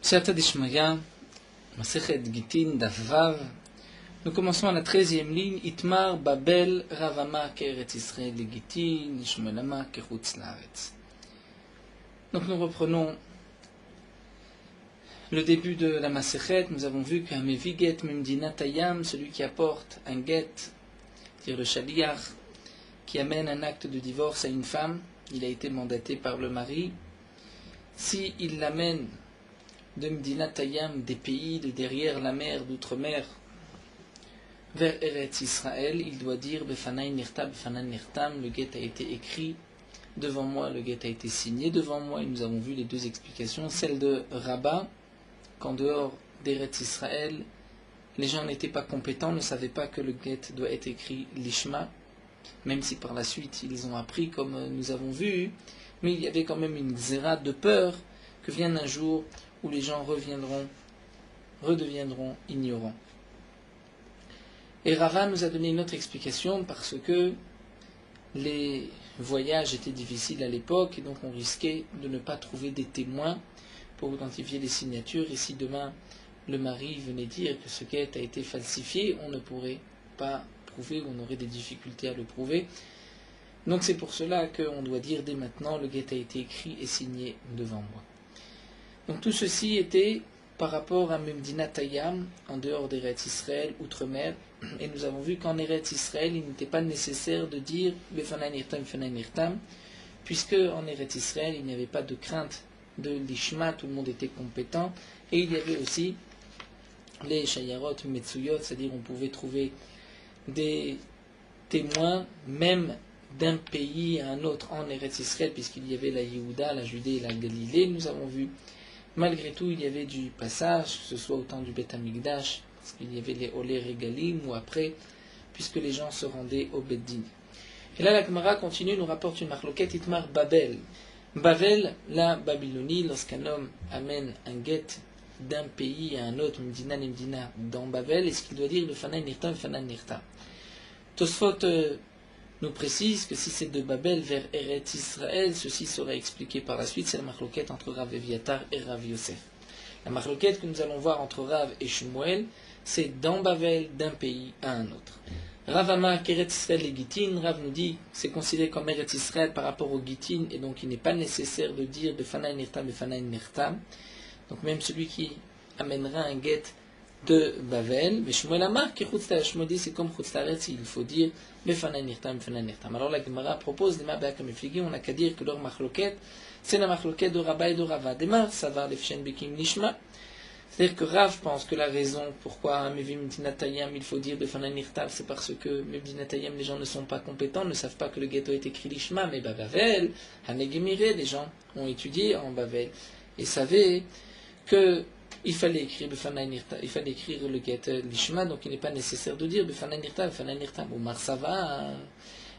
Siyata Dishmaya, Masechet Gitin, Daf Vav. Nous commençons à la 13e ligne. Itmar Babel Ravama Keret Israël Gitin, Ishmelama Kechutz Laaretz. Donc nous reprenons le début de la Masechet. Nous avons vu qu'un Meviget Memdina Tayam, celui qui apporte un get, c'est-à-dire le Shaliach, qui amène un acte de divorce à une femme, il a été mandaté par le mari. Si il l'amène de Medina Tayam, des pays de derrière la mer, d'outre-mer, vers Eretz Israël, il doit dire Befanai Nirta, Befanai Nirtam, le guet a été écrit devant moi, le guet a été signé devant moi, et nous avons vu les deux explications, celle de Rabat, qu'en dehors d'Eretz Israël, les gens n'étaient pas compétents, ne savaient pas que le guet doit être écrit l'Ishma, même si par la suite ils ont appris, comme nous avons vu, mais il y avait quand même une xéra de peur que vienne un jour où les gens redeviendront ignorants. Et Rava nous a donné une autre explication parce que les voyages étaient difficiles à l'époque et donc on risquait de ne pas trouver des témoins pour authentifier les signatures. Et si demain le mari venait dire que ce guet a été falsifié, on ne pourrait pas prouver, on aurait des difficultés à le prouver. Donc c'est pour cela qu'on doit dire dès maintenant le guet a été écrit et signé devant moi. Donc tout ceci était par rapport à Memdina Tayam, en dehors d'Eretz Israël, outre-mer, et nous avons vu qu'en Eretz Israël, il n'était pas nécessaire de dire Befanai Nirtam, Befanai Nirtam, puisque en Eretz Israël, il n'y avait pas de crainte de l'Ishma, tout le monde était compétent, et il y avait aussi les Shayarot, Metsuyot, c'est-à-dire on pouvait trouver des témoins, même d'un pays à un autre en Eretz Israël, puisqu'il y avait la Yehuda, la Judée et la Galilée, nous avons vu. Malgré tout, il y avait du passage, que ce soit au temps du Beth Amikdash, parce qu'il y avait les Olé Regalim, ou après, puisque les gens se rendaient au Beddin. Et là, la Gemara continue, nous rapporte une marloquette, Itmar Babel. Babel, la Babylonie, lorsqu'un homme amène un guet d'un pays à un autre, Medina Nemdina, dans Babel, est-ce qu'il doit dire le Fanai Nirtam, Fanai Nirtam? Tosfot nous précise que si c'est de Babel vers Eretz Israël, ceci sera expliqué par la suite, c'est la marloquette entre Rav Eviatar et Rav Yosef. La marloquette que nous allons voir entre Rav et Shmuel, c'est dans Babel d'un pays à un autre. Rav Amar Eretz Israël et Gitin, Rav nous dit c'est considéré comme Eretz Israël par rapport au Gitin, et donc il n'est pas nécessaire de dire Befanai Nirtam, Befanai Nirtam. Donc même celui qui amènera un guet de Babel, mais Shmuel Amar Kechutz Laaretz, Shmuel dit c'est comme Chutz Laaretz, il faut dire Befanai Nirtam, Befanai Nirtam. Alors la Gemara propose, on n'a qu'à dire que leur machloket, c'est la machloket de Rabba et de Rava. Demar, Savar Lefshen Bekim Nishma. C'est-à-dire que Rav pense que la raison pourquoi Mevim Medina Tayam il faut dire Befanai Nirtam, c'est parce que Medina Tayam les gens ne sont pas compétents, ne savent pas que le ghetto est écrit l'Ishma, mais Babel, Hanegemire, les gens ont étudié en Babel et savaient que il fallait écrire Befanai Nirtam, il fallait écrire le guet l'Ishma, donc il n'est pas nécessaire de dire Befanai Nirtam, Befanai Nirtam. Omar ça va,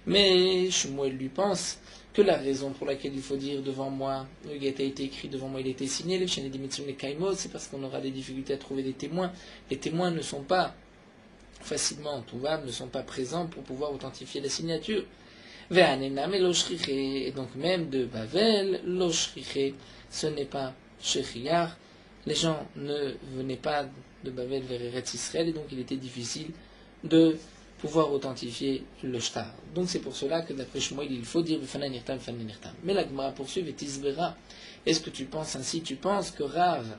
mais Shmuel lui pense que la raison pour laquelle il faut dire devant moi, le guet a été écrit devant moi, il a été signé, les chaînes des les kaimot, c'est parce qu'on aura des difficultés à trouver des témoins. Les témoins ne sont pas facilement trouvables, ne sont pas présents pour pouvoir authentifier la signature. Et donc même de Bavel, l'oshriché, ce n'est pas shechiyar. Les gens ne venaient pas de Babel vers Eretz Israël et donc il était difficile de pouvoir authentifier le shtar. Donc c'est pour cela que d'après Shmuel il faut dire Befanai Nirtam, Befanai Nirtam. Mais la Gemara poursuit et Tisbera. Est-ce que tu penses ainsi? Tu penses que Rav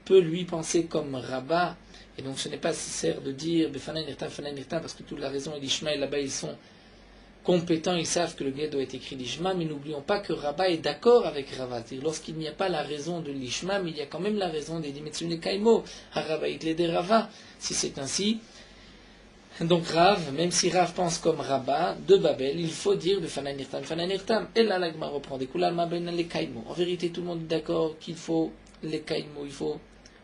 peut lui penser comme Rabat et donc ce n'est pas nécessaire de dire Befanai Nirtam, Befanai Nirtam parce que toute la raison est l'Ishma et là-bas ils sont compétents, ils savent que le guet doit être écrit l'Ishma, mais n'oublions pas que Rabat est d'accord avec Rava. Lorsqu'il n'y a pas la raison de l'Ishma, mais il y a quand même la raison des Dimetsune Kaimo, Harava Itlede Rava. Si c'est ainsi, donc Rav, même si Rav pense comme Rabat, de Babel, il faut dire Befanai Nirtam, Befanai Nirtam. Et là, l'Agma reprend des Kulal Maben les Kaimo. En vérité, tout le monde est d'accord qu'il faut les Kaimo, il faut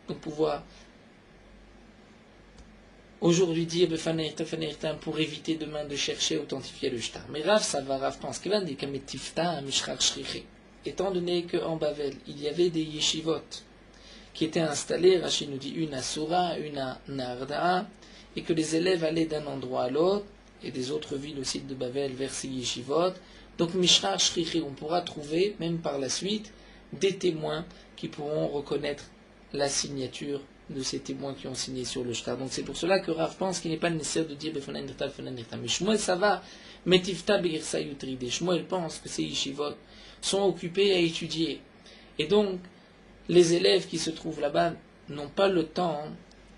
donc pouvoir aujourd'hui dire Befanai Nirtam, Befanai Nirtam pour éviter demain de chercher à authentifier le shtar. Mais Rav, ça va, Rav pense qu'il va dire étant donné qu'en Babel, il y avait des yeshivot qui étaient installés, Rachid nous dit une à Soura, une à Narda, et que les élèves allaient d'un endroit à l'autre, et des autres villes aussi de Babel vers ces yeshivot. Donc Mishrar Shrichi, on pourra trouver, même par la suite, des témoins qui pourront reconnaître la signature de ces témoins qui ont signé sur le shtar. Donc c'est pour cela que Rav pense qu'il n'est pas nécessaire de dire Befanan Nirtam, Befanan Nirtam. Mais Shmuel ça va, Metivta Be'irsa Yutride. Shmuel pense que ces yeshivot sont occupés à étudier. Et donc, les élèves qui se trouvent là-bas n'ont pas le temps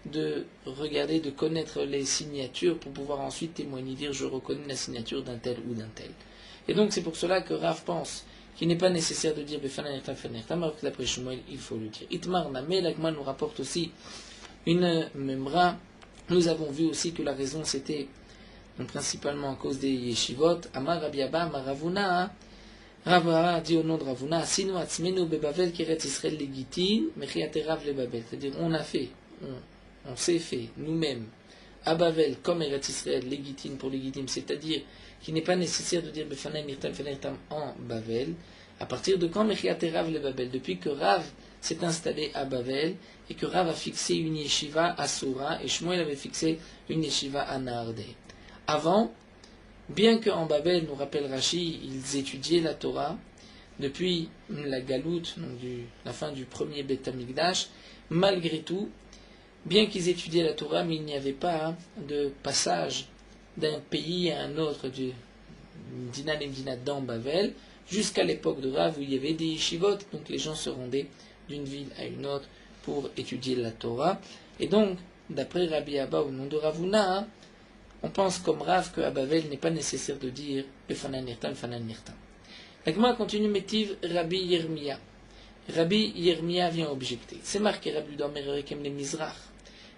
de regarder, de connaître les signatures pour pouvoir ensuite témoigner, dire je reconnais la signature d'un tel ou d'un tel. Et donc c'est pour cela que Rav pense qu'il n'est pas nécessaire de dire Befanan Nirtam, Befanan Nirtam, alors que d'après Shmuel, il faut le dire. Itmar Nameh, l'Agma nous rapporte aussi une memra. Nous avons vu aussi que la raison c'était principalement à cause des yeshivot. Amar Rabbi Abba, Amar Ravuna. Rava dit au nom de Ravuna, Asinu atzmenu bebavel keret Israël legitin, mechiaterav le Babel. C'est-à-dire, on s'est fait nous-mêmes à Bavel comme Eretz Israël légitime pour légitime, c'est-à-dire qu'il n'est pas nécessaire de dire Befanan Nirtam, Befanan Nirtam en Bavel. À partir de quand mechiaterav le Babel? Depuis que Rav s'est installé à Bavel et que Rav a fixé une yeshiva à Soura et Shmuel avait fixé une yeshiva à Naardé. Avant, bien qu'en Babel, nous rappelle Rashi, ils étudiaient la Torah depuis la galoute, donc la fin du premier Beth Amikdash, malgré tout, bien qu'ils étudiaient la Torah, mais il n'y avait pas de passage d'un pays à un autre, du Medina Lemdina dans Babel, jusqu'à l'époque de Rav où il y avait des yeshivot, donc les gens se rendaient d'une ville à une autre pour étudier la Torah. Et donc, d'après Rabbi Abba au nom de Ravuna, on pense comme Rav qu'à Bavel n'est pas nécessaire de dire Befanan Nirtam, Befanan Nirtam. La Gemara continue, Métiv Rabbi Yirmiya. Rabbi Yirmiya vient objecter. C'est marqué Rabbi Yuda Merekem le Mizrach.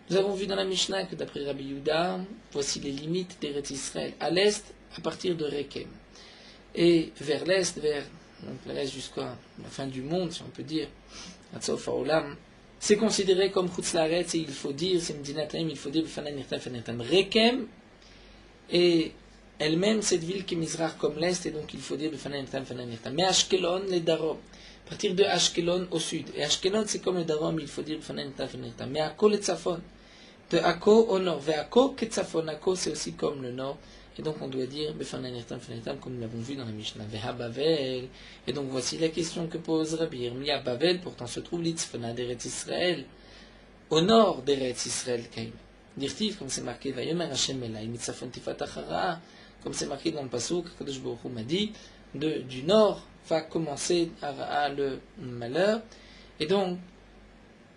Nous avons vu dans la Mishnah que d'après Rabbi Yuda, voici les limites d'Eretz Israël. À l'est, à partir de Rekem. Et vers l'est, vers l'est jusqu'à la fin du monde, si on peut dire, Atzof Haolam, c'est considéré comme Chutz Laaretz et il faut dire, c'est Medinat Haim, il faut dire Befanan Nirtam, Befanan Nirtam. Rekem, et elle-même, cette ville qui est Mizrach comme l'Est, et donc il faut dire Befanan Nirtam, Befanan Nirtam. Mais Ashkelon, les Darom, à partir de Ashkelon au sud. Et Ashkelon, c'est comme le Darom, il faut dire Befanan Nirtam, Befanan Nirtam. Mais Akko, le Tzafon, de Akko au nord. Vers Akko, Ketzafon, Akko, c'est aussi comme le nord. Et donc on doit dire Befanan Nirtam, Befanan Nirtam, comme nous l'avons vu dans la Mishnah. Veha Bavel. Et donc voici la question que pose Rabbi Yirmiya. Bavel, pourtant se trouve l'Itzfona d'Eretz Israël, au nord d'Eretz Israël, Kaim. Dirtiv, comme c'est marqué, Vayomer Hashem Elai, Mitzafon Tifat Achara, comme c'est marqué dans le Pasuk, Kadosh Baruch Hu m'a dit, du nord va commencer le malheur. Et donc,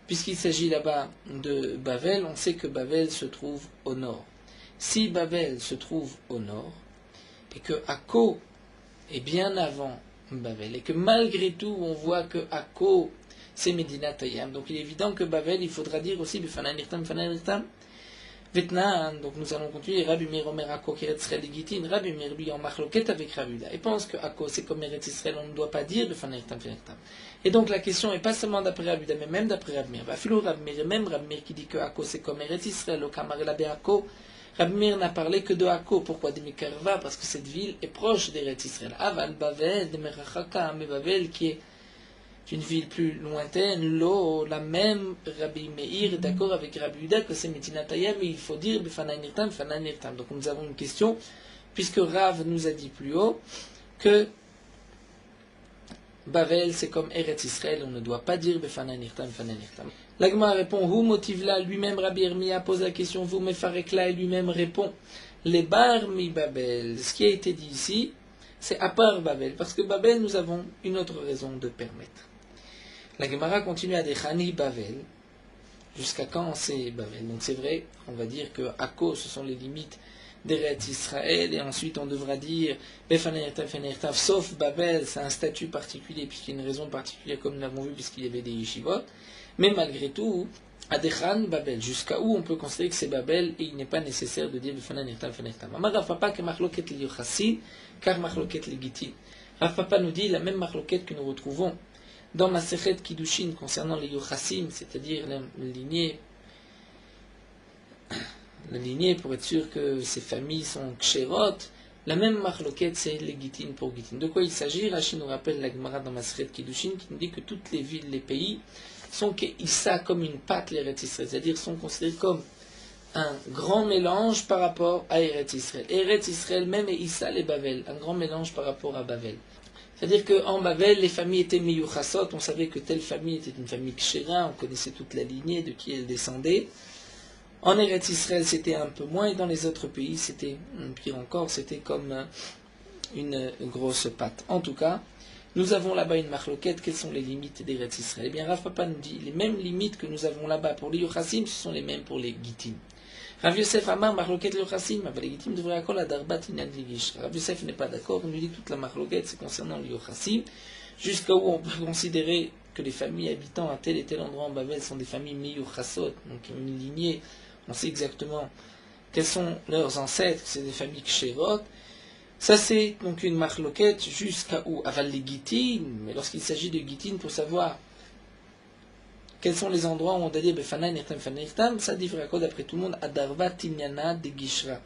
puisqu'il s'agit là-bas de Bavel, on sait que Bavel se trouve au nord. Si Bavel se trouve au nord, et que Akko est bien avant Bavel, et que malgré tout on voit que Akko c'est Medinat Hayam, donc il est évident que Bavel, il faudra dire aussi Befanan Nirtam, Befanan Nirtam. Vetnaan, donc nous allons continuer. Rabbi Meir Omer Akko Keret Israël Legitin. Rabbi Meir lui en marloquette avec Rabbi Yuda. Et pense que Akko c'est comme Eretz Israël, on ne doit pas dire Befanan Nirtam, Befanan Nirtam. Et donc la question n'est pas seulement d'après Rabbi Yuda, mais même d'après Rabbi Meir. Afilou Rabbi Meir, même Rabbi Meir qui dit que Akko c'est comme Eretz Israël, au Kamar Elabe Akko. Rabbi Meir n'a parlé que de Akko. Pourquoi de Mikarva? Parce que cette ville est proche d'Eretz Israël. Aval Bavel, de Merachaka, mais Bavel qui est une ville plus lointaine, l'eau, la même Rabbi Meir est d'accord avec Rabbi Yuda que c'est Medinat Hayam, mais il faut dire Befanan Nirtam, Befanan Nirtam. Donc nous avons une question, puisque Rav nous a dit plus haut que Bavel c'est comme Eretz Israël, on ne doit pas dire Befanan Nirtam, Befanan Nirtam. L'Agma répond, Hu Motivla, lui-même Rabbi Yirmiya pose la question, Vous Mefarekla, et lui-même répond, les bar mi Babel. Ce qui a été dit ici, c'est à part Babel, parce que Babel nous avons une autre raison de permettre. La Gemara continue à dire Hani Bavel. Jusqu'à quand c'est Bavel? Donc c'est vrai, on va dire que Akko, ce sont les limites d'Eretz Israël, et ensuite on devra dire Befanan Nirtam, Befanan Nirtam, sauf Babel, c'est un statut particulier, puisqu'il y a une raison particulière, comme nous l'avons vu, puisqu'il y avait des yeshivot. Mais malgré tout, Adechan Babel, jusqu'à où on peut considérer que c'est Babel, et il n'est pas nécessaire de dire Befanan Nirtam, Befanan Nirtam. Amar Rav Papa que machloket li yochassin, car machloket li gitin. Rav Papa nous dit la même machloket que nous retrouvons dans Masechet Kiddushin concernant les Yochassim, c'est-à-dire la lignée pour être sûr que ces familles sont ksherot, la même marloquette c'est les Gitin pour Gitin. De quoi il s'agit? Rashi nous rappelle la Gemara dans Masechet Kiddushin qui nous dit que toutes les villes, les pays sont qu'Issa comme une pâte l'Eretz Israël, c'est-à-dire sont considérés comme un grand mélange par rapport à Eretz Israël. Eretz Israël même et Issa les Bavel, un grand mélange par rapport à Bavel. C'est-à-dire qu'en Babel, les familles étaient miyuchasot, on savait que telle famille était une famille kshera, on connaissait toute la lignée de qui elle descendait. En Eretz Israël, c'était un peu moins, et dans les autres pays, c'était pire encore, c'était comme une grosse patte. En tout cas, nous avons là-bas une marloquette. Quelles sont les limites d'Eretz Israël? Eh bien, Rav Papa nous dit, les mêmes limites que nous avons là-bas pour les Yochassim, ce sont les mêmes pour les Gittim. Rav Yosef Amar, marloquette le Yochassim, mais les Gittim devraient accorder la darbat inyan ligish. Rav Yosef n'est pas d'accord, il nous dit que toute la marloquette, c'est concernant les Yochassim, jusqu'à où on peut considérer que les familles habitant à tel et tel endroit en Babel sont des familles miyuchasot, donc une lignée, on sait exactement quels sont leurs ancêtres, c'est des familles ksherot. Ça c'est donc une marloquette jusqu'à où aval les Gittim, mais lorsqu'il s'agit de Gittim, pour savoir quels sont les endroits où on a dit Befana Nirtam Fanirtam, ça dit d'après tout le monde Adarva Tinyana de Gishra,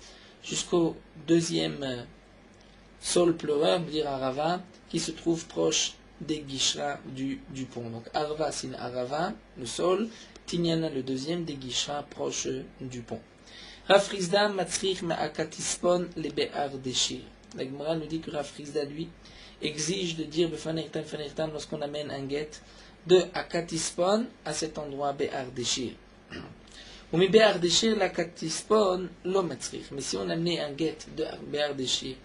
jusqu'au deuxième sol pleureur, dire Arava, qui se trouve proche des Gishra du pont. Donc Arva c'est une Arava, le sol, Tinyana le deuxième, des Gishra proche du pont. Rafrizda Matzrich Ma'akatispon le Be'ar Deshir. La Gemara nous dit que Rafrizda lui exige de dire Befanirtam Fanirtam lorsqu'on amène un guet de Akatispon à cet endroit Be'ar Deshir. Ou mi Be'ar Deshir l'Akatispon lo Matzrich. Mais si on amenait un guet de Be'ar Deshir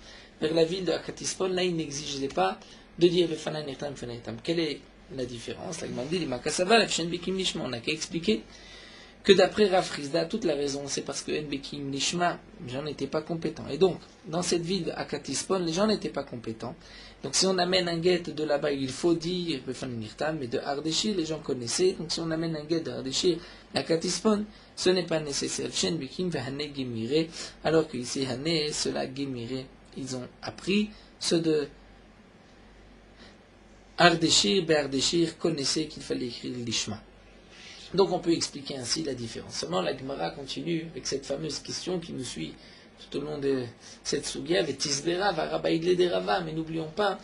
vers la ville de Akatispon, là il n'exigeait pas de dire Befanirtam Fanirtam. Quelle est la différence? La Gemara dit Makasava l'Afshen Bekim Nishma. On n'a qu'à expliquer que d'après Rafrizda, toute la raison, c'est parce que Enbekim Nishma, les gens n'étaient pas compétents. Et donc, dans cette ville de Akatispon, les gens n'étaient pas compétents. Donc, si on amène un guet de là-bas, il faut dire Befanirtam, mais de Ardeshir, les gens connaissaient. Donc, si on amène un guet de Ardeshir à Akatispon, ce n'est pas nécessaire. Shen Bekim Vahane Gemire, alors qu'ici, Hane, cela Gemire, ils ont appris. Ceux de Ardeshir, Be'ardeshir, connaissaient qu'il fallait écrire l'Ishma. Donc on peut expliquer ainsi la différence. Seulement la Gemara continue avec cette fameuse question qui nous suit tout au long de cette Sugia, Vetisbera va Rabba Idle Rava, mais n'oublions pas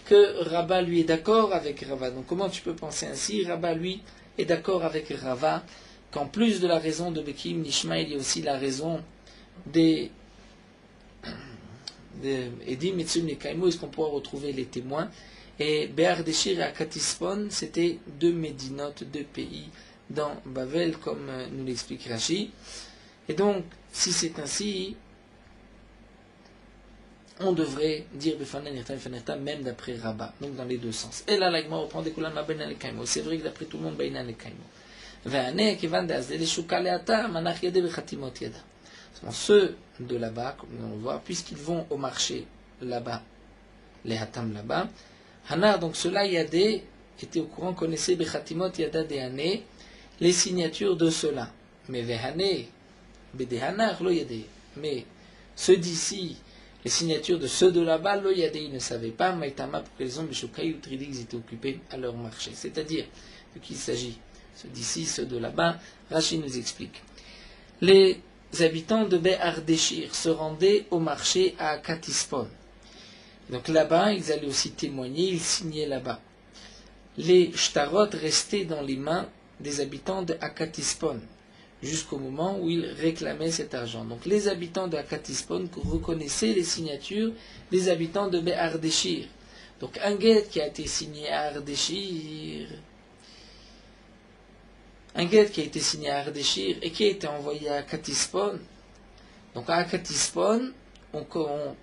que Rabba lui est d'accord avec Rava. Donc comment tu peux penser ainsi? Rabba lui est d'accord avec Rava, qu'en plus de la raison de Bekim Nishma, il y a aussi la raison des Edim Etzum Nekaimo, est-ce qu'on pourra retrouver les témoins? Et Be'ar Deshir et Akatispon, c'était deux médinotes, deux pays dans Bavel, comme nous l'explique Rashi. Et donc, si c'est ainsi, on devrait dire Befanirtam même d'après Rabat, donc dans les deux sens. Et là, l'agma reprend des Kulan Mabena le Kaimo. C'est vrai que d'après tout le monde, Baina le Kaimo. Ve'ane, Kivan de Azdele Shuka Leata, Manach Yade Bechatimot Yada. Ceux de là-bas, comme nous allons voir, puisqu'ils vont au marché là-bas, les Hatam là-bas, Hanar, donc ceux-là, Yade, étaient au courant, connaissaient Bechatimot Yada de Hane, les signatures de ceux-là. Mais Vehane, Bedehanar, lo Yade. Mais ceux d'ici, les signatures de ceux de là-bas, lo Yade, ils ne savaient pas, Maïtama, pour que les hommes, Beshokai ou Tridig, ils étaient occupés à leur marché. C'est-à-dire, de qui il s'agit? Ceux d'ici, ceux de là-bas, Rashi nous explique. Les habitants de Be'ar Deshir se rendaient au marché à Katispon. Donc là-bas, ils allaient aussi témoigner, ils signaient là-bas. Les shtarot restaient dans les mains des habitants de Akatispon, jusqu'au moment où ils réclamaient cet argent. Donc les habitants de Akatispon reconnaissaient les signatures des habitants de Be'ar Deshir. Donc un guet qui a été signé à Ardeshir, et qui a été envoyé à Akatispon. Donc à Akatispon, on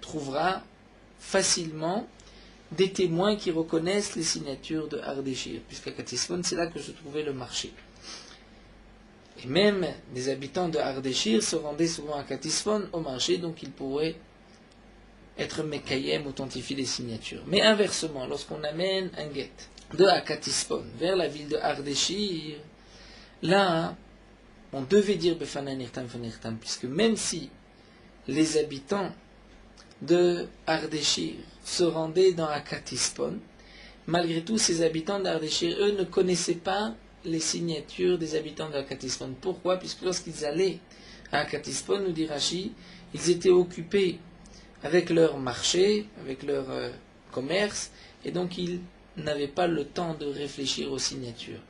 trouvera facilement des témoins qui reconnaissent les signatures de Ardeshir, puisqu'à Katispon, c'est là que se trouvait le marché. Et même des habitants de Ardeshir se rendaient souvent à Katispon au marché, donc ils pourraient être Mekayem, authentifier les signatures. Mais inversement, lorsqu'on amène un guet de Akatispon vers la ville de Ardeshir, là, on devait dire Befanirtam Fanirtam, puisque même si les habitants de Ardeshir se rendaient dans Akatispon, malgré tout, ces habitants d'Ardeshir, eux, ne connaissaient pas les signatures des habitants de Akatispon. Pourquoi? Puisque lorsqu'ils allaient à Akatispon, nous dit Rashi, ils étaient occupés avec leur marché, avec leur commerce, et donc ils n'avaient pas le temps de réfléchir aux signatures.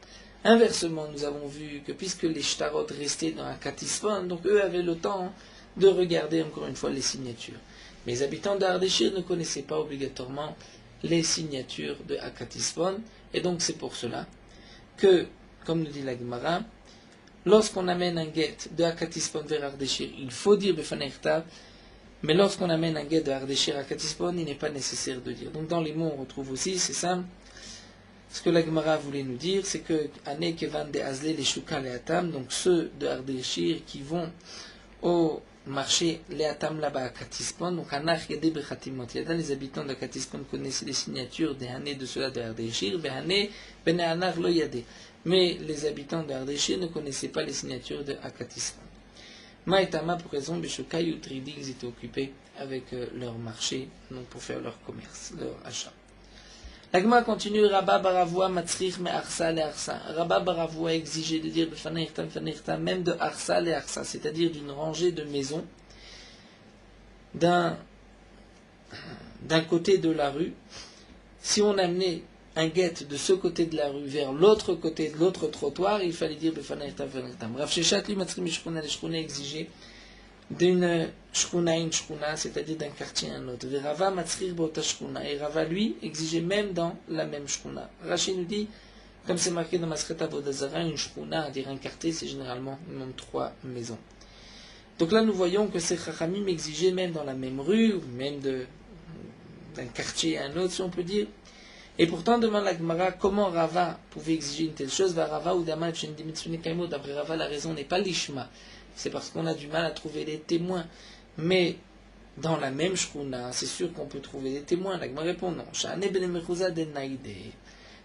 Inversement, nous avons vu que puisque les shtarot restaient dans Akatispon, donc eux avaient le temps de regarder encore une fois les signatures. Mais les habitants d'Ardeshir ne connaissaient pas obligatoirement les signatures de Akatispon. Et donc c'est pour cela que, comme nous dit la Gemara, lorsqu'on amène un guet de Akatispon vers Ardeshir, il faut dire Befanerta, mais lorsqu'on amène un guet de Ardeshir à Akatispon, il n'est pas nécessaire de dire. Donc dans les mots, on retrouve aussi, c'est simple, ce que la Gemara voulait nous dire, c'est que Ane Kevan de Azle les Shuka les Atam, donc ceux de Ardeshir qui vont au marché les Atam là-bas à Katispon, donc Anach Yade Bechatimot Yada, les habitants de Katispon connaissent les signatures des Hané de ceux-là de Ardeshir, Behane Bene Anach Lo Yade. Mais les habitants de Ardeshir ne connaissaient pas les signatures de Akatispon. Maïtama, pour raison, Beshuka Yutridi, ils étaient occupés avec leur marché, donc pour faire leur commerce, leur achat. La Gemara continue, Rabba Baravua Matzrich me Arsa le Arsa. Rabba Baravua a exigé de dire Befanertam, même de Arsa le Arsa, c'est-à-dire d'une rangée de maisons d'un côté de la rue. Si on amenait un guet de ce côté de la rue vers l'autre côté de l'autre trottoir, il fallait dire Befanertam. Rav Sheshat li Matzrich Mishkuna, les Shkuna exigeaient d'une shkuna à une shkuna, c'est-à-dire d'un quartier à un autre. Rava matzrir bota shkuna. Et Rava, lui, exigeait même dans la même shkuna. Rashi nous dit, comme c'est marqué dans Masreta Vodazara, une shkuna, à dire un quartier, c'est généralement même 3 maisons. Donc là, nous voyons que ces chachamim exigeaient même dans la même rue, ou même d'un quartier à un autre, si on peut dire. Et pourtant, demande la Gemara, comment Rava pouvait exiger une telle chose? Rava ou Dama, d'après Rava, la raison n'est pas l'ishma. C'est parce qu'on a du mal à trouver des témoins. Mais dans la même shkuna, c'est sûr qu'on peut trouver des témoins. La Gemara répond non.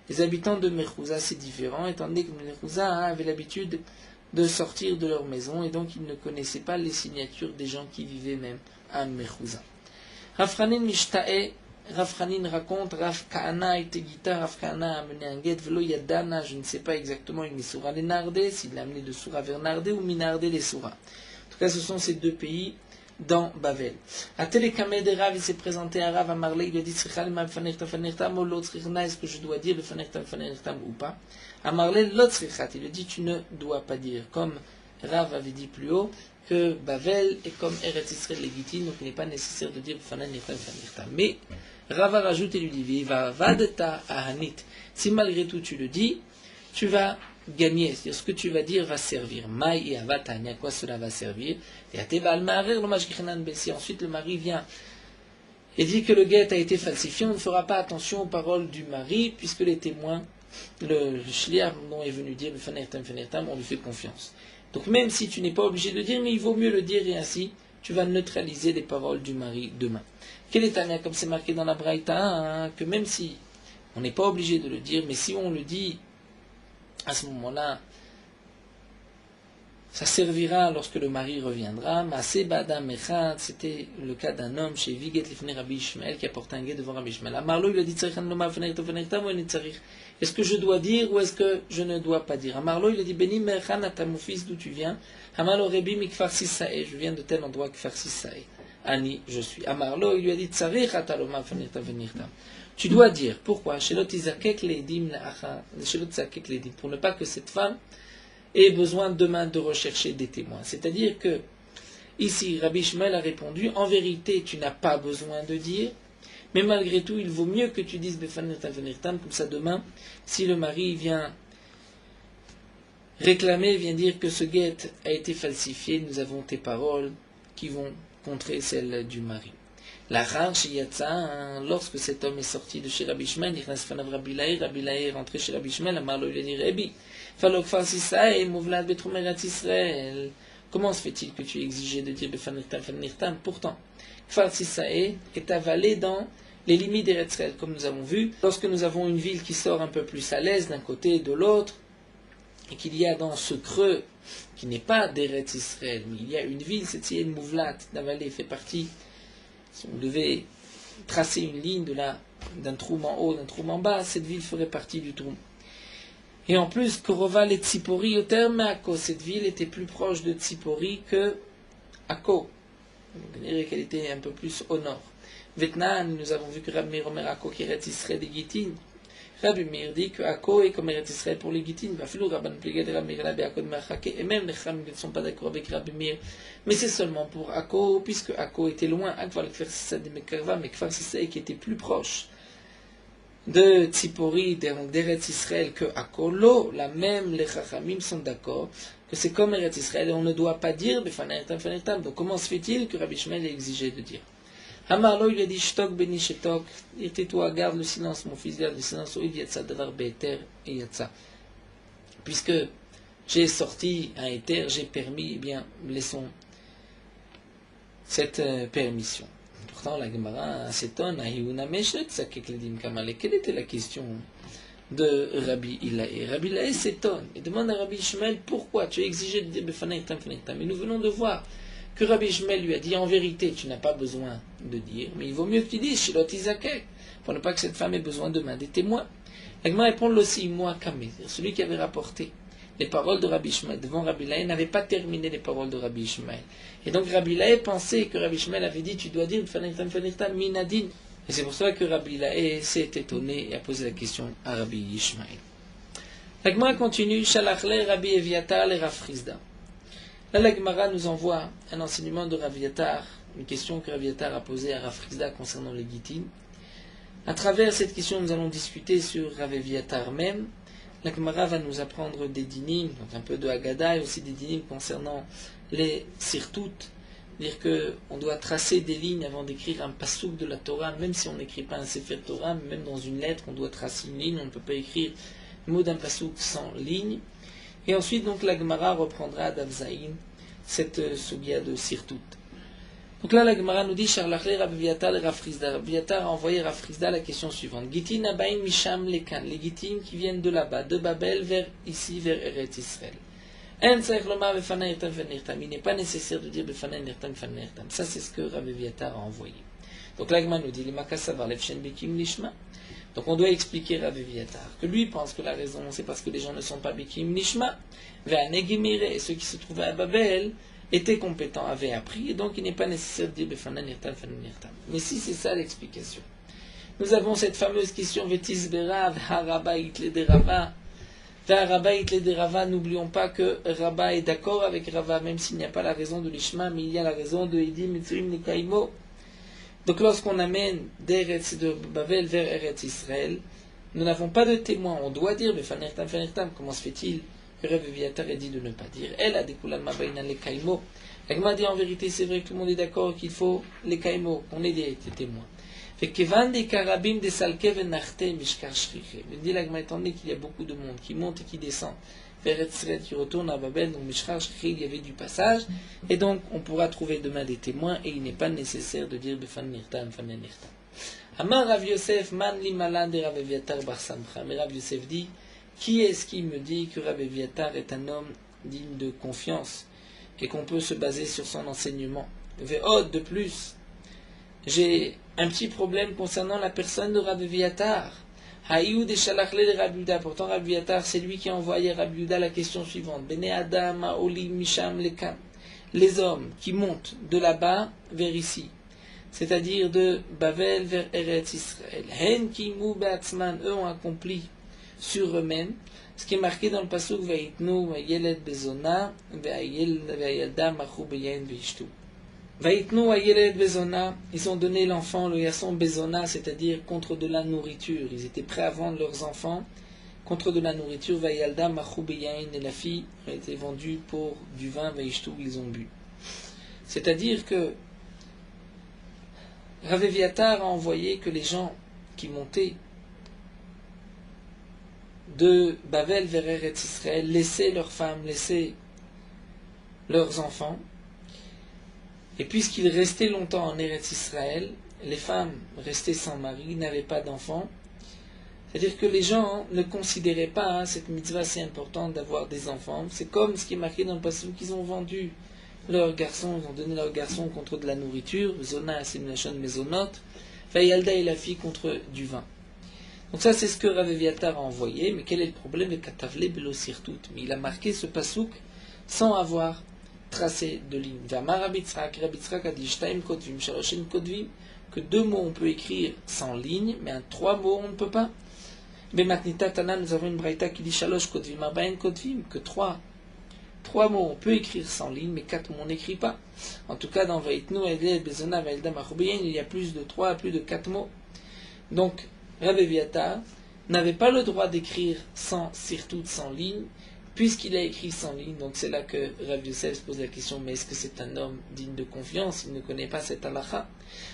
Les habitants de Mechouza, c'est différent, étant donné que Mechouza avait l'habitude de sortir de leur maison et donc ils ne connaissaient pas les signatures des gens qui vivaient même à Mechouza. Rafranin Mishta'e, Rafranin raconte, Raf Kahana était guitare, Raf Kahana a amené un guet, Velo Yadana, je ne sais pas exactement, il met Soura les Nardé, s'il l'a amené de Soura vers Nardé ou Minardé les Soura. En tout cas, ce sont ces deux pays dans Bavel. À Télékamé de Rav, il s'est présenté à Rav, à Marley, il lui a dit, est-ce que je dois dire ou pas? À Marley, il lui a dit, tu ne dois pas dire, comme Rav avait dit plus haut, que Bavel est comme Eretz Israël légitime, donc il n'est pas nécessaire de dire mais Rava rajoute et lui dit va vadeta ahanit. Si malgré tout tu le dis, tu vas gagner. C'est-à-dire ce que tu vas dire va servir. Maï et avatania, quoi cela va servir? Et si ensuite le mari vient et dit que le guet a été falsifié, on ne fera pas attention aux paroles du mari, puisque les témoins, le shliach dont est venu dire on lui fait confiance. Donc même si tu n'es pas obligé de dire, mais il vaut mieux le dire et ainsi tu vas neutraliser les paroles du mari demain. Quel est Tania, comme c'est marqué dans la Braïta, hein, que même si on n'est pas obligé de le dire, mais si on le dit, à ce moment-là, ça servira lorsque le mari reviendra. C'était le cas d'un homme chez Viget Lifnei Rabbi Ishmael qui a porté un guet devant Rabbi Ishmael. Amarlo, il a dit est-ce que je dois dire ou est-ce que je ne dois pas dire? Amarlo, il a dit Beni Merchan à mon fils, d'où tu viens? Amarlo Rebi Mikfar Sisae, je viens de tel endroit Kfar Sisae. Ani, je suis. Amarlo, il lui a dit Tsarich ataloma fenirta venirtam. Tu dois dire. Pourquoi? Pour ne pas que cette femme ait besoin demain de rechercher des témoins. C'est-à-dire que, ici, Rabbi Ishmael a répondu, en vérité, tu n'as pas besoin de dire, mais malgré tout, il vaut mieux que tu dises Befanirtam Venirtam, comme ça demain, si le mari vient réclamer, vient dire que ce guet a été falsifié, nous avons tes paroles qui vont contrer celles du mari. La lorsque cet homme est sorti de chez Rabbi Ishmael, Rabbi Laïr est rentré chez Rabbi Ishmael, Amarlo il a dit Rabbi, comment se fait-il que tu exigeais de dire Befanirtam? Pourtant, Kfar Sisae est avalé dans les limites d'Eretz Israël, comme nous avons vu. Lorsque nous avons une ville qui sort un peu plus à l'est d'un côté et de l'autre, et qu'il y a dans ce creux qui n'est pas d'Eretz Israël, mais il y a une ville, cette Sien Mouvlat d'Avalé fait partie. Si on devait tracer une ligne d'un trou en haut, d'un trou en bas, cette ville ferait partie du trou. Et en plus, Korova et Tzipori, au terme Akko, cette ville était plus proche de Tzipori que Akko. On dirait qu'elle était un peu plus au nord. Vetnan, nous avons vu que Rabbi Meir Omer Akko qui est Israël des Gitin. Rabbi Meir dit que Akko est comme Eretz Israël pour les Gitin. Et même les Chachamim ne sont pas d'accord avec Rabbi Meir. Mais c'est seulement pour Akko, puisque Akko était loin. Mais Kfar Sisae qui était plus proche de Tzipori, d'Eretz Israël, que Akolo, la même, les Chachamim sont d'accord que c'est comme Eretz Israël et on ne doit pas dire Befanertam, Fanertam. Donc comment se fait-il que Rabbi Ishmael est exigé de dire? Amarlo, il lui a dit Shtok beni shetok, tais-toi, garde le silence, mon fils, garde le silence, Oïd yatsa davar be'eter et yatsa. Puisque j'ai sorti un éther, j'ai permis, eh bien, laissons cette permission. Pourtant, la Gemara s'étonne, quelle était la question de Rabbi Ilaï? Rabbi Ilaï s'étonne et demande à Rabbi Ishmael pourquoi tu es exigé de dire Befanaitam Fanaitam. Mais nous venons de voir que Rabbi Ishmael lui a dit en vérité, tu n'as pas besoin de dire, mais il vaut mieux que tu dises Shilot Izakek, pour ne pas que cette femme ait besoin de main des témoins. La Gemara répond aussi, moi, Kamé, celui qui avait rapporté les paroles de Rabbi Ishmael devant Rabbi Ilaï n'avait pas terminé les paroles de Rabbi Ishmael. Et donc Rabbi Ilaï pensait que Rabbi Ishmael avait dit tu dois dire Fanaitam Fanaitam Minadin. Et c'est pour cela que Rabbi Ilaï s'est étonné et a posé la question à Rabbi Ishmael. La Gemara continue Shalachle Rabbi Eviatar le Rav Frisda. Là la Gemara nous envoie un enseignement de Rav Eviatar, une question que Rav Eviatar a posée à Rav Frisda concernant les Gittin. À travers cette question nous allons discuter sur Rav Eviatar même. La Gemara va nous apprendre des dinim, donc un peu de Haggadah, et aussi des dinim concernant les sirtout, dire qu'on doit tracer des lignes avant d'écrire un pasouk de la Torah, même si on n'écrit pas un Sefer Torah, même dans une lettre, on doit tracer une ligne, on ne peut pas écrire le mot d'un pasouk sans ligne. Et ensuite, donc, la Gemara reprendra d'Avzaïn cette sugia de sirtout. Donc là, la Gemara nous dit Charlachle Rav Eviatar le Rav Frisda. Rav Eviatar a envoyé Rav Frisda la question suivante. Gitin abaim misham lekan. Les Gitim qui viennent de là-bas, de Babel vers ici, vers Eretz Israël. En tzarich lomar befanai nirtam fanirtam. Il n'est pas nécessaire de dire befanai nirtam fanirtam. Ça, c'est ce que Rav Eviatar a envoyé. Donc la Gemara nous dit Limakasavar lefshen bikim lishma. Donc on doit expliquer Rav Eviatar que lui pense que la raison, c'est parce que les gens ne sont pas bikim lishma. Ve'anegimire, et ceux qui se trouvaient à Babel étaient compétents, avaient appris, et donc il n'est pas nécessaire de dire Befanan Nirtam, Fanan Nirtam. Mais si c'est ça l'explication, nous avons cette fameuse question Vetis Berav, Haraba Itle de Rava. Haraba Itle de Rava, n'oublions pas que Rabba est d'accord avec Rava, même s'il n'y a pas la raison de l'Ishma, mais il y a la raison de Edim, Mitzurim, Nekaimo. Donc lorsqu'on amène d'Eretz de Babel vers Eretz Israël, nous n'avons pas de témoin, on doit dire Befanan Nirtam, Fanan Nirtam. Comment se fait-il que Rav Eviatar ait dit de ne pas dire? Elle a découlé Mabaïna les Kaimo. La Gemara dit en vérité, c'est vrai que tout le monde est d'accord qu'il faut les Kaimo, qu'on ait des témoins. Fait que Van des Karabim des Salkev et Narte Mishkar Shriche. Il dit la Gemara, étant donné qu'il y a beaucoup de monde qui monte et qui descend vers Etzred, qui retourne à Babel, donc Mishkar Shriche, il y avait du passage, et donc on pourra trouver demain des témoins, et il n'est pas nécessaire de dire Befan Nirtam, Fanen Nirtam. Amar Rav Yosef, Man li malan de Rav Eviatar bar Samcha. Mais Rav Yosef dit, qui est-ce qui me dit que Rav Eviatar est un homme digne de confiance et qu'on peut se baser sur son enseignement? Ve'od, de plus, j'ai un petit problème concernant la personne de Rav Eviatar. Haïoud et Shalachle de Rav Yuda. Pourtant, Rav Eviatar, c'est lui qui a envoyé Rav Yuda la question suivante. Bene Adam, Aolim, Misham, Lekan. Les hommes qui montent de là-bas vers ici, c'est-à-dire de Babel vers Eretz Israël. Hen kimu be'atzman, eux ont accompli sur eux-mêmes ce qui est marqué dans le pasuk Vayitnu Vayeled Bezona Vayelda Machu Beyain Vishtu. Vayitnu Vayeled Bezona, ils ont donné l'enfant, le garçon Bezona, c'est-à-dire contre de la nourriture. Ils étaient prêts à vendre leurs enfants contre de la nourriture. Vayelda Machu Beyain, et la fille a été vendue pour du vin. Vayishtu, ils ont bu. C'est-à-dire que Rav Eviatar a envoyé que les gens qui montaient de Babel vers Eretz Israël laissaient leurs femmes, laissaient leurs enfants. Et puisqu'ils restaient longtemps en Eretz Israël, les femmes restées sans mari, n'avaient pas d'enfants. C'est-à-dire que les gens ne considéraient pas cette mitzvah si importante d'avoir des enfants. C'est comme ce qui est marqué dans le passage qu'ils ont vendu leurs garçons, ils ont donné leurs garçons contre de la nourriture, Zona Asimnachon Mezonot, Vayalda et la fille contre du vin. Donc ça c'est ce que Rav Eviatar a envoyé, mais quel est le problème de Katavle Belo Sirtout? Mais il a marqué ce pasouk sans avoir tracé de ligne. Vamar Rabbi Tzrak a dit Shtaim Kotvim, Shaloshen Kotvim, que 2 mots on peut écrire sans ligne, mais 3 mots on ne peut pas. Bematnita Tana, nous avons une braïta qui dit Shalosh Kotvim, Arbaen Kotvim, que 3 mots on peut écrire sans ligne, mais 4 mots on n'écrit pas. En tout cas dans Vaitnu, Aïdle, Bezona, Vaïlda, Machubeyen, il y a plus de 3, plus de 4 mots. Donc Rabbi Eviatar n'avait pas le droit d'écrire sans sirtout, sans ligne, puisqu'il a écrit sans ligne. Donc c'est là que Rabbi Yosef se pose la question, mais est-ce que c'est un homme digne de confiance? Il ne connaît pas cette halakha.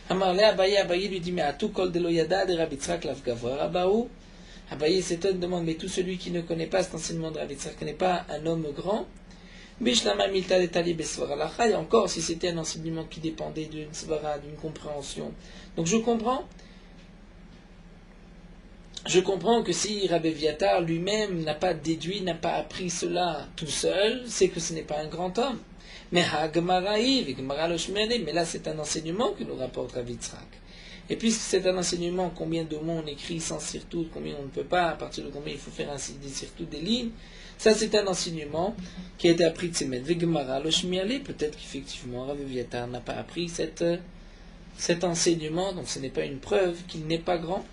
Amarle Abaye lui dit, mais à tout kol de loyada de Rabbi Tzrak l'avgavor Abaou. Abaye s'étonne, demande, mais tout celui qui ne connaît pas cet enseignement de Rabbi Tzrak n'est pas un homme grand? Bishlama milta de tali besvar halakha, et encore si c'était un enseignement qui dépendait d'une svara, d'une compréhension. Donc je comprends que si Rabbi Eviatar lui-même n'a pas déduit, n'a pas appris cela tout seul, c'est que ce n'est pas un grand homme. Mais là c'est un enseignement que nous rapporte Rabbi Tzrak. Et puisque c'est un enseignement, combien de mots on écrit sans sirtout, combien on ne peut pas, à partir de combien il faut faire des sirtout, des lignes, ça c'est un enseignement qui a été appris de Tzemet. Peut-être qu'effectivement Rabbi Eviatar n'a pas appris cet enseignement, donc ce n'est pas une preuve qu'il n'est pas grand.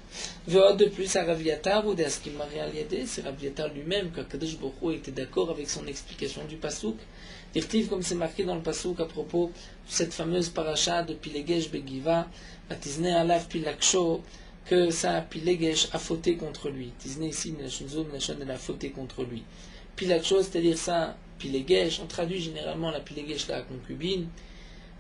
De plus, à Rabbi Eviatar, ou c'est Rabbi Eviatar lui-même que Kadosh Baruch Hu était d'accord avec son explication du Passouk. Dirtiv, comme c'est marqué dans le Passouk à propos de cette fameuse paracha de Pilegesh Begiva, Tizne Alav Pilaksho, que ça, Pilegesh a fauté contre lui. Tizne ici, elle a fauté contre lui. Pilaksho, c'est-à-dire ça, Pilegesh, on traduit généralement la Pilegesh la concubine.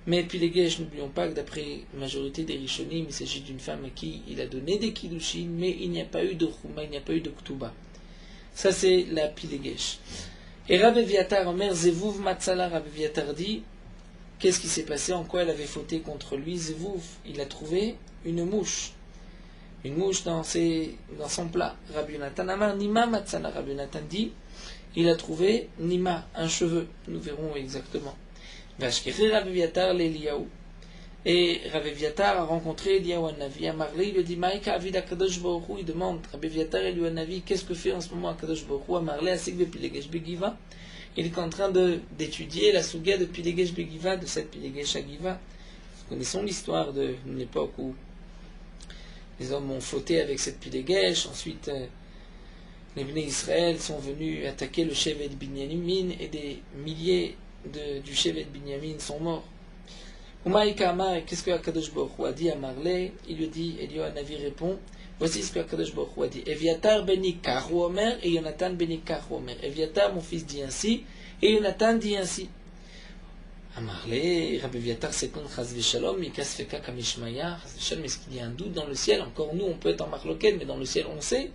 Mais Pilegesh, n'oublions pas que d'après la majorité des Rishonim, il s'agit d'une femme à qui il a donné des Kiddushin, mais il n'y a pas eu de Chouma, il n'y a pas eu de Ktuba. Ça c'est la Pilegesh. Et Rabbi Eviatar, Omer Zevouv Matzala, Rabbi Eviatar dit, qu'est-ce qui s'est passé, en quoi elle avait fauté contre lui? Zevouv, il a trouvé une mouche dans son plat. Rabbi Yonatan Amar Nima Matzala, Rabbi Yonatan dit, il a trouvé Nima, un cheveu, nous verrons exactement. Rabbi Eviatar l'Eliyahu. Et Rabbi Eviatar a rencontré Eliyahu Hanavi. Amarle, il lui dit, Maïka Avid Akadosh Baruch Hu, il demande, Rabbi Eviatar et Eliyahu Hanavi, qu'est-ce que fait en ce moment Akadosh Baruch Hu? Amarle, Asik Pilegesh Begiva. Il est en train d'étudier la Suga de Pilegesh Begiva, de cette Pilegesh Agiva. Nous connaissons l'histoire de l'époque où les hommes ont fauté avec cette Pilegesh. Ensuite, les Bnei Israël sont venus attaquer le Shevet Binyamin et des milliers du Shevet Binyamin sont morts. Umaïka Amar, qu'est-ce que Akadosh Baruch Hu a dit à Marley? Il lui dit, Eliyahu Hanavi répond, voici ce que Akadosh Baruch Hu a dit. Eviatar beni Karu Omer et Yonatan beni Karu Omer. Eviatar, mon fils, dit ainsi, et Yonatan dit ainsi. Amarley, Rabbi Eviatar s'étonne, Chaz v'shalom, Mikas feka kamishmaya, Chaz v'shalom, est-ce qu'il y a un doute dans le ciel? Encore nous, on peut être en marloquet, mais dans le ciel, on sait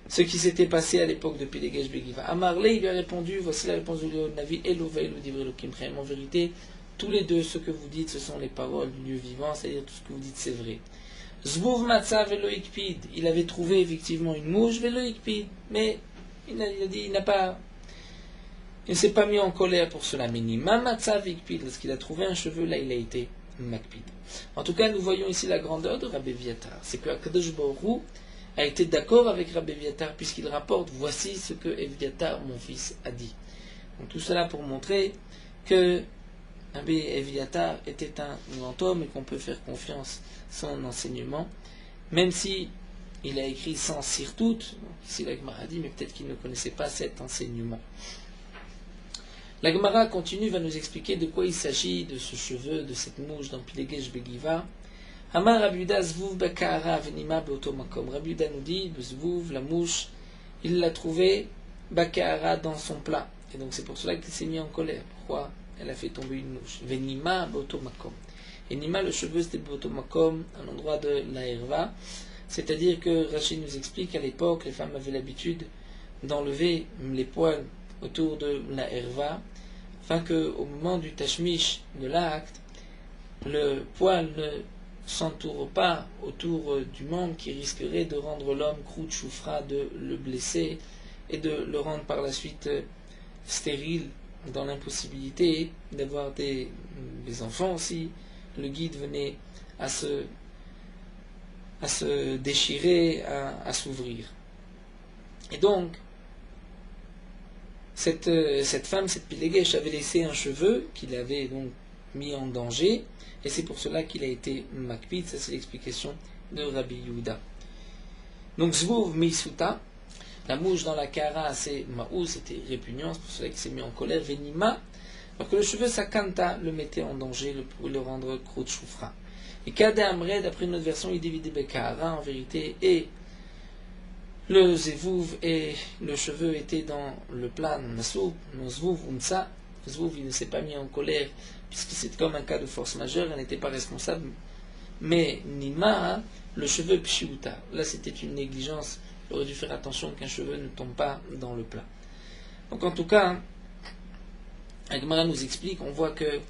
ce qui s'était passé à l'époque de Pilegesh Begiva. Amarley, il lui a répondu, voici la réponse de Eliyahu Hanavi, Elova Elu Divrei Elokim Chaim. En vérité, tous les deux, ce que vous dites, ce sont les paroles du Dieu vivant, c'est-à-dire tout ce que vous dites, c'est vrai. Zbouv Matzah Velo Ikpid, il avait trouvé effectivement une mouche, Velo Ikpid, mais il a dit, il ne s'est pas mis en colère pour cela. Mais Nima Matzah Vikpid, lorsqu'il a trouvé un cheveu, là il a été Makpid. En tout cas, nous voyons ici la grandeur de Rabbi Eviatar. C'est que Akadosh Baruch Hu a été d'accord avec Rabbi Eviatar, puisqu'il rapporte, voici ce que Eviatar, mon fils, a dit. Donc tout cela pour montrer que Rabbi Eviatar était un grand homme et qu'on peut faire confiance à son enseignement, même si il a écrit sans sirtout, ici la Gemara dit, mais peut-être qu'il ne connaissait pas cet enseignement. La Gemara continue, va nous expliquer de quoi il s'agit, de ce cheveu, de cette mouche dans Pilegesh Begiva. Amar Rabbi Yuda Zvouv Bakara Venima Beotomakom. Rabbi Yuda nous dit, de Zvouv, la mouche, il l'a trouvé Bakara dans son plat. Et donc c'est pour cela qu'il s'est mis en colère. Pourquoi elle a fait tomber une mouche? Venima Beotomakom. Et Nima, le cheveu, c'était Beotomakom, un endroit de la herva. C'est-à-dire que Rachid nous explique qu'à l'époque, les femmes avaient l'habitude d'enlever les poils autour de la herva, afin qu'au moment du tashmish, de l'acte, le poil ne s'entoure pas autour du membre qui risquerait de rendre l'homme croûte choufra, de le blesser et de le rendre par la suite stérile, dans l'impossibilité d'avoir des enfants aussi. Le guide venait à se déchirer, à s'ouvrir. Et donc, cette femme, cette Pilegesh, avait laissé un cheveu qu'il avait donc mis en danger, et c'est pour cela qu'il a été makpid. Ça c'est l'explication de Rabbi Yehuda. Donc Zvouv Meisuta, la mouche dans la kara, c'est Maou, c'était répugnant, c'est pour cela qu'il s'est mis en colère. Venima, alors que le cheveu Sakanta le mettait en danger, pour le rendre Krout Choufra. Et Kade Amre, d'après notre version, il divise Bekara, en vérité, et le zevouv et le cheveu étaient dans le plat Nasou, Nosvouv, Unsa. Zevouv, il ne s'est pas mis en colère, puisque c'est comme un cas de force majeure, elle n'était pas responsable. Mais Nima, le cheveu Pshiuta, là c'était une négligence, il aurait dû faire attention qu'un cheveu ne tombe pas dans le plat. Donc en tout cas, Agmara nous explique, on voit que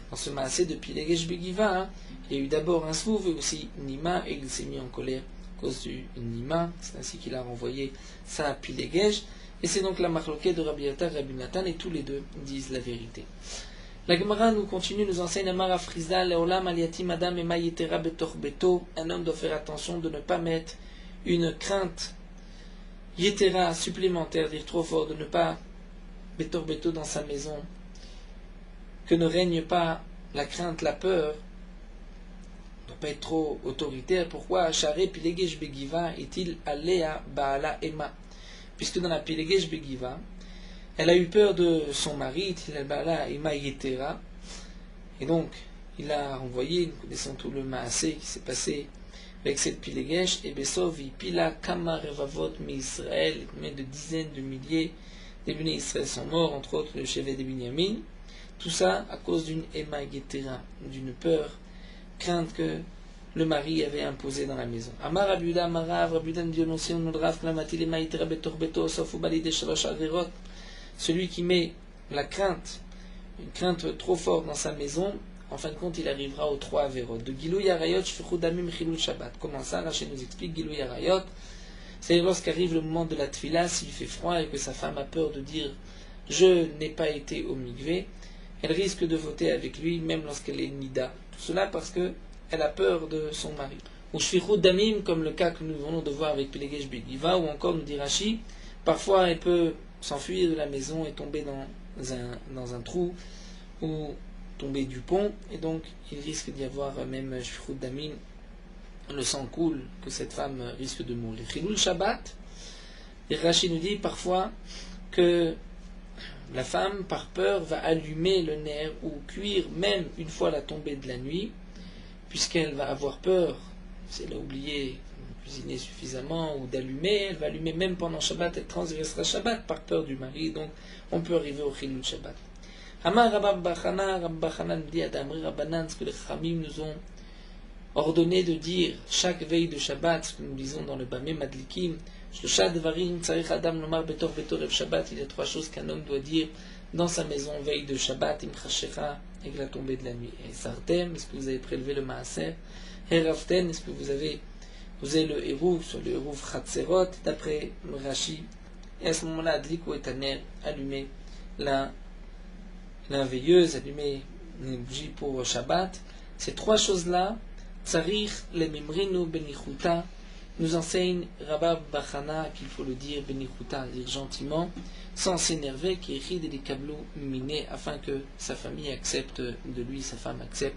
dans ce maasé de Pilegesh Begiva, il y a eu d'abord un Zvouv et aussi Nima, et il s'est mis en colère à cause du Nima, c'est ainsi qu'il a renvoyé ça à Pilegesh, et c'est donc la marloquette de Rabbi Yatar et Rabbi Nathan, et tous les deux disent la vérité. La Gemara nous continue, nous enseigne Amara Frizda, Leolam Aliatim Adam et Mayetera Betor Beto. Un homme doit faire attention de ne pas mettre une crainte Yetera supplémentaire, dire trop fort, de ne pas Betor Beto dans sa maison, que ne règne pas la crainte, la peur, ne doit pas être trop autoritaire. Pourquoi Share Pilegesh Begiva est-il Alea Baala Ema? Puisque dans la Pilegesh Begiva, elle a eu peur de son mari, Tilal Ema Yetera, et donc il a renvoyé, nous connaissons tout le maasé qui s'est passé avec cette Pilegesh, et Besov, Pila Kama Revavot Israël, mais de dizaines de milliers des Béné Israël sont morts, entre autres le chevet de Binyamin. Tout ça à cause d'une Ema Yetera, d'une peur, crainte que le mari avait imposée dans la maison. Amar Abuda, Amarav, Rabudan Dionosion, Nodraf, Klamatil Ema Yetera Betor Beto, Sofu Balide Shalosh Averot. Celui qui met la crainte, une crainte trop forte dans sa maison, en fin de compte, il arrivera aux 3 averot. De Gilou Yarayot, Shfichou Damim Chilul Shabbat. Comment ça, Rachel nous explique Gilou Yarayot. C'est lorsqu'arrive le moment de la tfila, s'il fait froid et que sa femme a peur de dire je n'ai pas été au mikvé, elle risque de voter avec lui, même lorsqu'elle est nida. Tout cela parce qu'elle a peur de son mari. Ou Shfichou Damim, comme le cas que nous venons de voir avec Pilegesh Begiva, ou encore nous dit Rashi, parfois elle peut s'enfuir de la maison et tomber dans un trou ou tomber du pont, et donc il risque d'y avoir même shfichut damim, le sang coule, que cette femme risque de mourir. Chilul Shabbat, et Rashi nous dit parfois que la femme, par peur, va allumer le nerf ou cuire même une fois la tombée de la nuit, puisqu'elle va avoir peur, si elle a oublié cuisiner suffisamment ou d'allumer, elle va allumer même pendant Shabbat, elle transgressera Shabbat par peur du mari, donc on peut arriver au Chilul Shabbat. Amar Rabbi Bachana nous dit à Damri Rabbanan, ce que les Khamim nous ont ordonné de dire chaque veille de Shabbat, ce que nous disons dans le Bamé Madlikim, Shlosha Devarim Tzarich Adam Lomar Betor Betor Ev Shabbat, il y a 3 choses qu'un homme doit dire dans sa maison veille de Shabbat, Im Chashecha, avec la tombée de la nuit. Et Sartem, est-ce que vous avez prélevé le Maaser? Heraften, est-ce que vous avez le Hérouf, sur le Hérouf Chatzerot, d'après le Rashi, et à ce moment-là, Adliku et Taner, allumer la veilleuse, allumer une bougie pour Shabbat. Ces 3 choses-là, Tsarich le Mimrinu Benichuta, nous enseigne Rabbi Bachana qu'il faut le dire Benichuta, dire gentiment, sans s'énerver, qui écrit des kablou miné, afin que sa famille accepte de lui, sa femme accepte,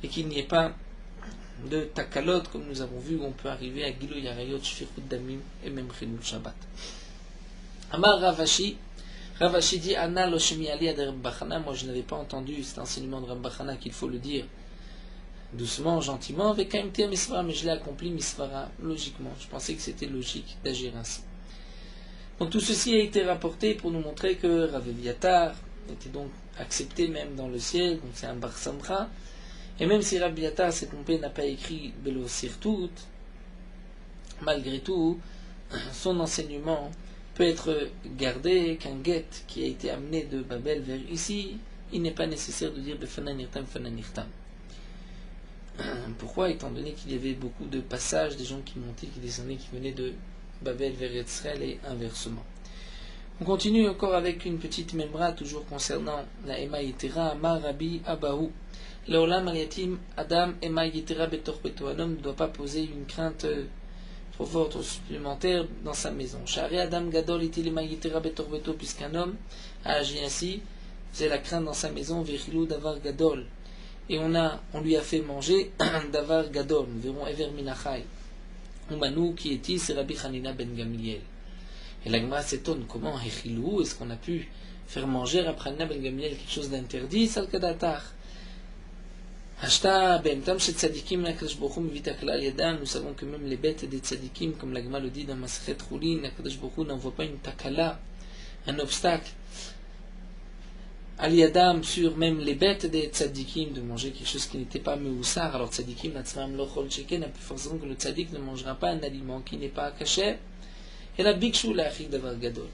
et qu'il n'y ait pas de takalot, comme nous avons vu, où on peut arriver à Gilou Yarayot, Shfichut Damim, et même Chilul Shabbat. Amar Ravashi dit Anna lo shemiali ad Rabbi Bachana. Moi je n'avais pas entendu cet enseignement de Rabbi Bachana qu'il faut le dire doucement, gentiment, avec un petit misvara, mais je l'ai accompli misvara, logiquement. Je pensais que c'était logique d'agir ainsi. Donc tout ceci a été rapporté pour nous montrer que Rav Eviatar était donc accepté même dans le ciel, donc c'est un bar samra. Et même si Rabbi Yatar s'est trompé, n'a pas écrit Belo Sirtout, malgré tout, son enseignement peut être gardé, qu'un guet qui a été amené de Babel vers ici, il n'est pas nécessaire de dire Befananirtam, Fananirtam. Pourquoi? Étant donné qu'il y avait beaucoup de passages, des gens qui montaient, qui descendaient, qui venaient de Babel vers Israël et inversement. On continue encore avec une petite memra, toujours concernant la Ema Yetera, Amar Rabbi Abahu. Leolam Aliatim Adam Ema Yetera Betor Beto. Un homme ne doit pas poser une crainte trop forte, trop supplémentaire dans sa maison. Shari Adam Gadol Itil Ema Yetera Betor Beto, puisqu'un homme a agi ainsi, faisait la crainte dans sa maison, Vechilou Davar Gadol. Et on lui a fait manger Davar Gadol. Nous verrons Ever Minachai. Umanu qui est-il? C'est Rabbi Hanina ben Gamliel. Et la Gemara s'étonne, comment Hechilou, est-ce qu'on a pu faire manger Rabbi Hanina ben Gamliel quelque chose d'interdit? Salkadatar. Ashta be'emtam chez tzadikim l'Akadosh Baruch Hu mivit hakla al yadam. Nous savons que même les bêtes des tzadikim, comme l'Agma le dit dans Masechet Chulin, l'Akadosh Baruch Hu n'envoie pas une takala, un obstacle, al yadam, sur même les bêtes des tzadikim, de manger quelque chose qui n'était pas meussar. Alors tzadikim natzvam lo chol sheken, à plus forte raison que le tzadik ne mangera pas un aliment qui n'est pas kasher. Et la bikshu la'achik davar gadol.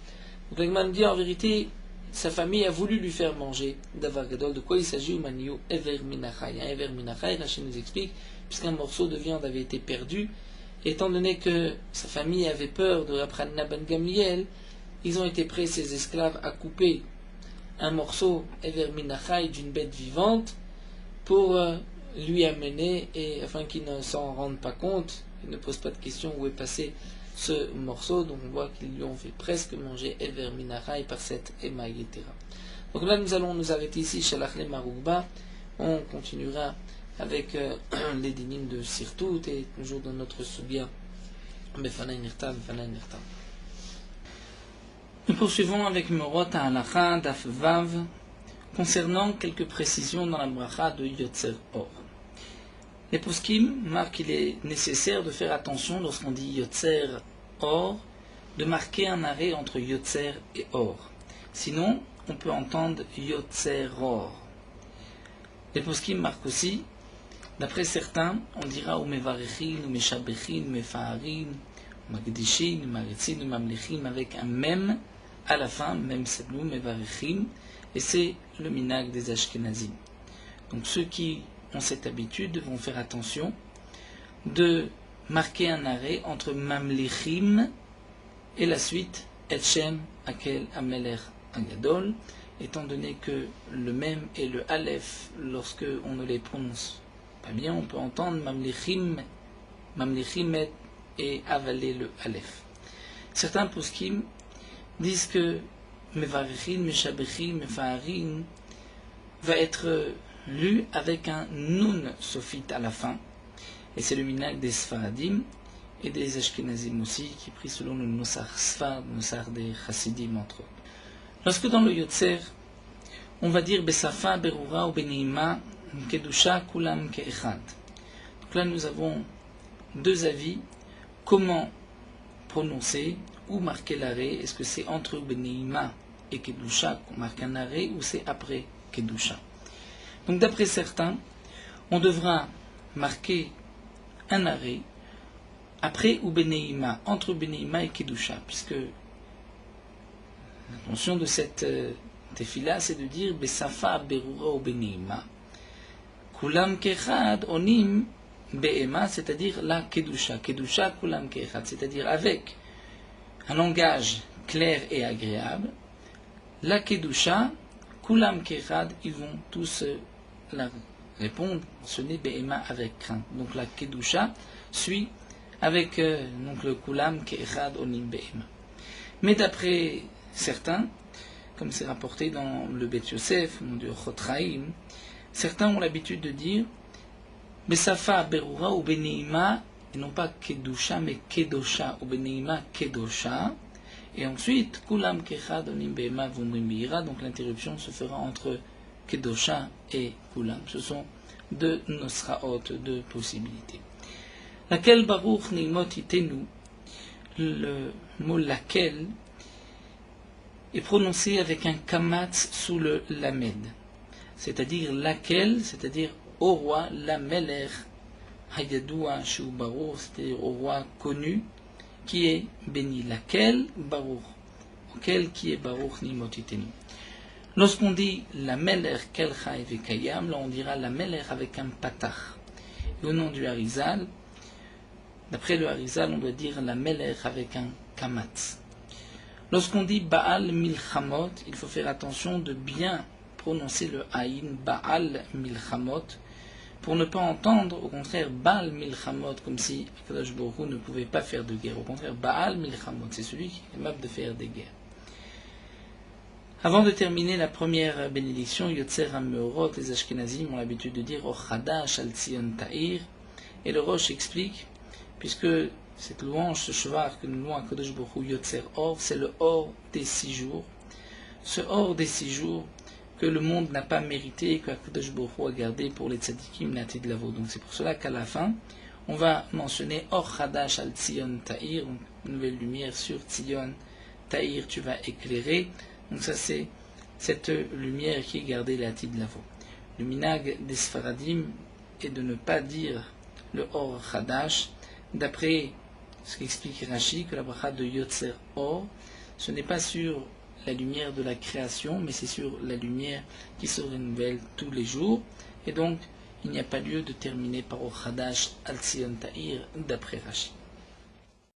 Donc l'Agma nous dit en vérité, sa famille a voulu lui faire manger davar gadol. De quoi il s'agit? Umaniou ever minachai. Un ever minachai, Rachid nous explique, puisqu'un morceau de viande avait été perdu, étant donné que sa famille avait peur de Rabbi ben Gamliel, ils ont été prêts, ses esclaves, à couper un morceau ever minachai d'une bête vivante pour lui amener, et afin qu'il ne s'en rende pas compte, il ne pose pas de question où est passé ce morceau. Donc on voit qu'ils lui ont fait presque manger ever minachai par cette émail, etc. Donc là nous allons nous arrêter ici chez l'Achle Maroukba. On continuera avec les dynimes de Sirtout et toujours dans notre soubia Befanay Nirtam, Befanay Nirtam. Nous poursuivons avec Morot Halacha Daf Vav concernant quelques précisions dans la bracha de Yotzer Or. Les poskim marquent qu'il est nécessaire de faire attention lorsqu'on dit Yotzer Or, de marquer un arrêt entre Yotzer et Or. Sinon, on peut entendre Yotzer Or. Les poskim marquent aussi, d'après certains, on dira Umevarechin, Umeshabechin, Umefaharin, Umagdishin, Umaretzin, Umamlechim avec un même à la fin, même Sedlou, Umevarechim, et c'est le minag des Ashkenazim. Donc ceux qui ont cette habitude vont faire attention de marquer un arrêt entre Mamlechim et la suite Etchem Akel Ameler Agadol, étant donné que le même et le Aleph, lorsque on ne les prononce pas bien, on peut entendre Mamlechim et avaler le Aleph. Certains poskim disent que Mevarechin, Meshabechin, Mefaharin va être lu avec un nun sophite à la fin, et c'est le minag des Sfaradim et des Ashkenazim aussi, qui prit selon le Nosar Sfard, Nosar des Chassidim entre eux. Lorsque dans le Yotzer, on va dire Besafa, Berura ou Beneima, Kedusha, Kulam, Keechad. Donc là nous avons deux avis, comment prononcer ou marquer l'arrêt. Est-ce que c'est entre Beneima et Kedusha qu'on marque un arrêt ou c'est après Kedusha? Donc d'après certains, on devra marquer un arrêt après ou Beneima, entre Beneima et Kedusha, puisque l'intention de cette tefila c'est de dire Besafa, Berura ou Beneima, Kulam Kechad, Onim, Be'ema, c'est-à-dire la Kedusha, Kedusha Kulam Kechad, c'est-à-dire avec un langage clair et agréable, la Kedusha, Kulam Kechad, ils vont tous la répondre, mentionner Be'ema avec crainte. Donc la Kedusha suit avec donc le Kulam Kechad Onim Be'ema. Mais d'après certains, comme c'est rapporté dans le Bet Yosef, de Chotraim, certains ont l'habitude de dire Besafa Berura ou Beneima, et non pas Kedusha, mais Kedosha, ou Beneima Kedosha, et ensuite Kulam Kechad Onim Be'ema Vumrim Be'ira, donc l'interruption se fera entre Kedosha et Kulam. Ce sont deux nosraot, deux possibilités. Laquelle Baruch Nimot Itenu, le mot laquelle est prononcé avec un kamatz sous le lamed, c'est-à-dire laquelle, c'est-à-dire au roi, la Melech, Hayadoua Shu Baruch, c'est-à-dire au roi connu, qui est béni. Laquelle Baruch, auquel qui est Baruch Nimotitenu. Lorsqu'on dit la Melech Kel Chai Vekayam, là on dira la Melech avec un patach. Et au nom du Harizal, d'après le Harizal, on doit dire la Melech avec un kamatz. Lorsqu'on dit Baal Milchamot, il faut faire attention de bien prononcer le Aïn, Baal Milchamot, pour ne pas entendre, au contraire, Baal Milchamot, comme si Akadosh Baruch Hu ne pouvait pas faire de guerre. Au contraire, Baal Milchamot, c'est celui qui est capable de faire des guerres. Avant de terminer la première bénédiction, Yotzer HaMeorot, les Ashkenazim ont l'habitude de dire Ochadash al Tzion Ta'ir, et le Rosh explique, puisque cette louange, ce chevar que nous louons à Akadosh Baruch Hu, Yotzer Or, c'est le Or des 6 jours. Ce Or des 6 jours que le monde n'a pas mérité, que Akadosh Baruch Hu a gardé pour les tzadikim l'Atid Lavo. Donc c'est pour cela qu'à la fin, on va mentionner Or Hadash al Tzion Ta'ir, une nouvelle lumière sur Tzion Ta'ir, tu vas éclairer. Donc ça c'est cette lumière qui est gardée l'Atid Lavo. Le minag des Sfaradim est de ne pas dire le Or Hadash, d'après ce qu'explique Rashi, que la bracha de Yotzer Or, ce n'est pas sur la lumière de la création, mais c'est sur la lumière qui se renouvelle tous les jours. Et donc, il n'y a pas lieu de terminer par Or Hadash al Tzion Ta'ir, d'après Rashi.